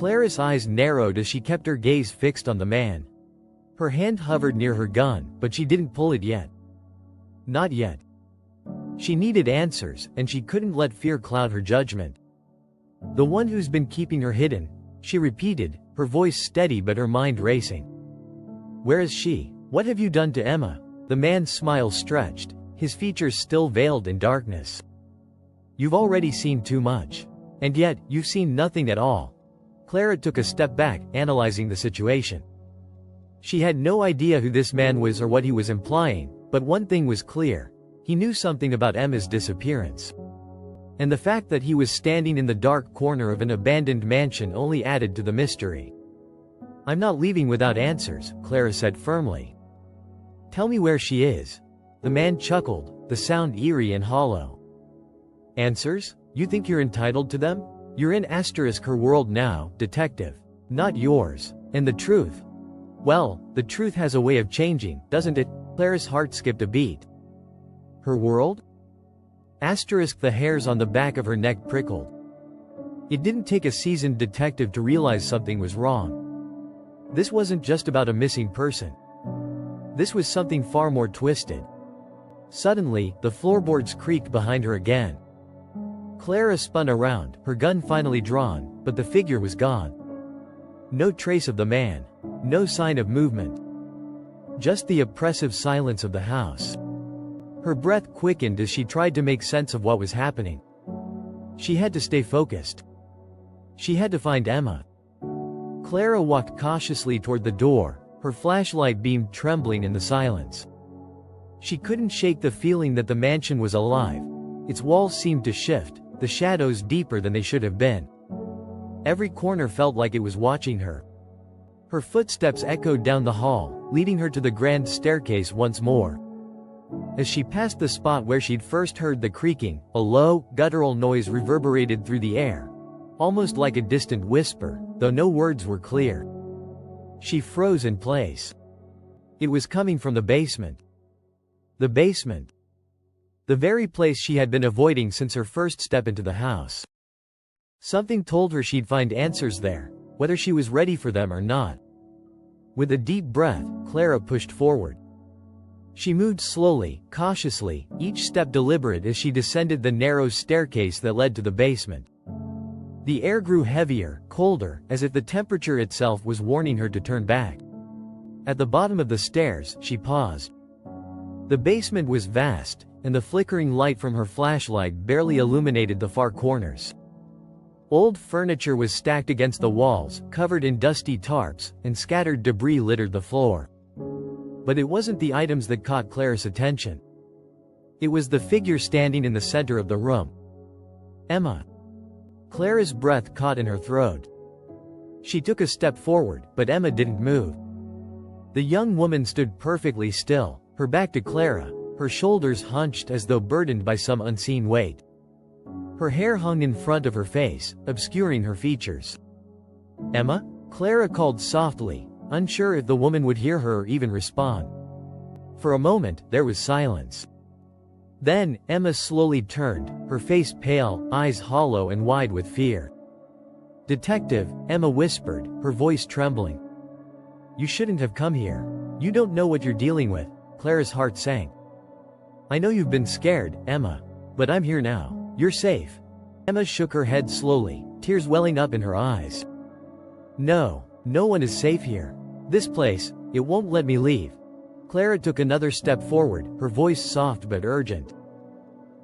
Clara's eyes narrowed as she kept her gaze fixed on the man. Her hand hovered near her gun, but she didn't pull it yet. Not yet. She needed answers, and she couldn't let fear cloud her judgment. "The one who's been keeping her hidden," she repeated, her voice steady but her mind racing. "Where is she? What have you done to Emma?" The man's smile stretched, his features still veiled in darkness. "You've already seen too much. And yet, you've seen nothing at all." Clara took a step back, analyzing the situation. She had no idea who this man was or what he was implying, but one thing was clear. He knew something about Emma's disappearance. And the fact that he was standing in the dark corner of an abandoned mansion only added to the mystery. "I'm not leaving without answers," Clara said firmly. "Tell me where she is." The man chuckled, the sound eerie and hollow. "Answers? You think you're entitled to them? You're in her world now, detective. Not yours. And the truth? Well, the truth has a way of changing, doesn't it?" Clara's heart skipped a beat. Her world? The hairs on the back of her neck prickled. It didn't take a seasoned detective to realize something was wrong. This wasn't just about a missing person. This was something far more twisted. Suddenly, the floorboards creaked behind her again. Clara spun around, her gun finally drawn, but the figure was gone. No trace of the man. No sign of movement. Just the oppressive silence of the house. Her breath quickened as she tried to make sense of what was happening. She had to stay focused. She had to find Emma. Clara walked cautiously toward the door, her flashlight beam trembling in the silence. She couldn't shake the feeling that the mansion was alive. Its walls seemed to shift, the shadows deeper than they should have been. Every corner felt like it was watching her. Her footsteps echoed down the hall, leading her to the grand staircase once more. As she passed the spot where she'd first heard the creaking, a low, guttural noise reverberated through the air, almost like a distant whisper, though no words were clear. She froze in place. It was coming from the basement. The basement. The very place she had been avoiding since her first step into the house. Something told her she'd find answers there, whether she was ready for them or not. With a deep breath, Clara pushed forward. She moved slowly, cautiously, each step deliberate as she descended the narrow staircase that led to the basement. The air grew heavier, colder, as if the temperature itself was warning her to turn back. At the bottom of the stairs, she paused. The basement was vast, and the flickering light from her flashlight barely illuminated the far corners. Old furniture was stacked against the walls, covered in dusty tarps, and scattered debris littered the floor. But it wasn't the items that caught Clara's attention. It was the figure standing in the center of the room. Emma. Clara's breath caught in her throat. She took a step forward, but Emma didn't move. The young woman stood perfectly still, her back to Clara, her shoulders hunched as though burdened by some unseen weight. Her hair hung in front of her face, obscuring her features. "Emma?" Clara called softly, unsure if the woman would hear her or even respond. For a moment, there was silence. Then, Emma slowly turned, her face pale, eyes hollow and wide with fear. "Detective," Emma whispered, her voice trembling. "You shouldn't have come here. You don't know what you're dealing with." Clara's heart sank. "I know you've been scared, Emma. But I'm here now. You're safe." Emma shook her head slowly, tears welling up in her eyes. "No, no one is safe here. This place, it won't let me leave." Clara took another step forward, her voice soft but urgent.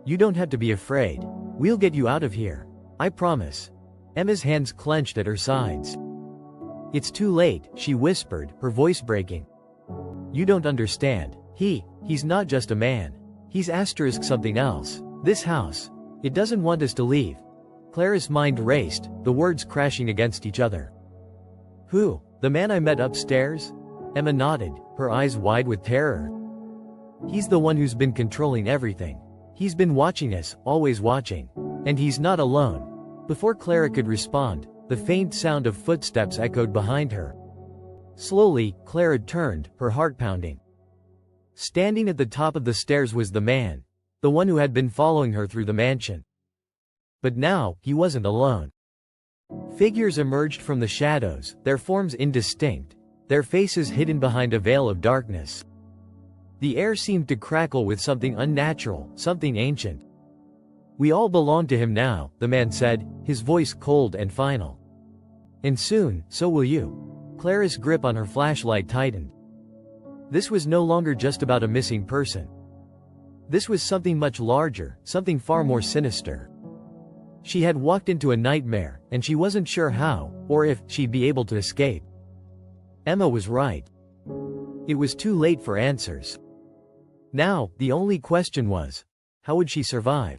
"You don't have to be afraid. We'll get you out of here. I promise." Emma's hands clenched at her sides. "It's too late," she whispered, her voice breaking. "You don't understand. He's not just a man. He's something else. This house, it doesn't want us to leave." Clara's mind raced, the words crashing against each other. "Who? The man I met upstairs?" Emma nodded, her eyes wide with terror. "He's the one who's been controlling everything. He's been watching us, always watching. And he's not alone." Before Clara could respond, the faint sound of footsteps echoed behind her. Slowly, Clara turned, her heart pounding. Standing at the top of the stairs was the man. The one who had been following her through the mansion. But now, he wasn't alone. Figures emerged from the shadows, their forms indistinct, their faces hidden behind a veil of darkness. The air seemed to crackle with something unnatural, something ancient. "We all belong to him now," the man said, his voice cold and final. "And soon, so will you." Clara's grip on her flashlight tightened. This was no longer just about a missing person. This was something much larger, something far more sinister. She had walked into a nightmare, and she wasn't sure how, or if, she'd be able to escape. Emma was right. It was too late for answers. Now, the only question was, how would she survive?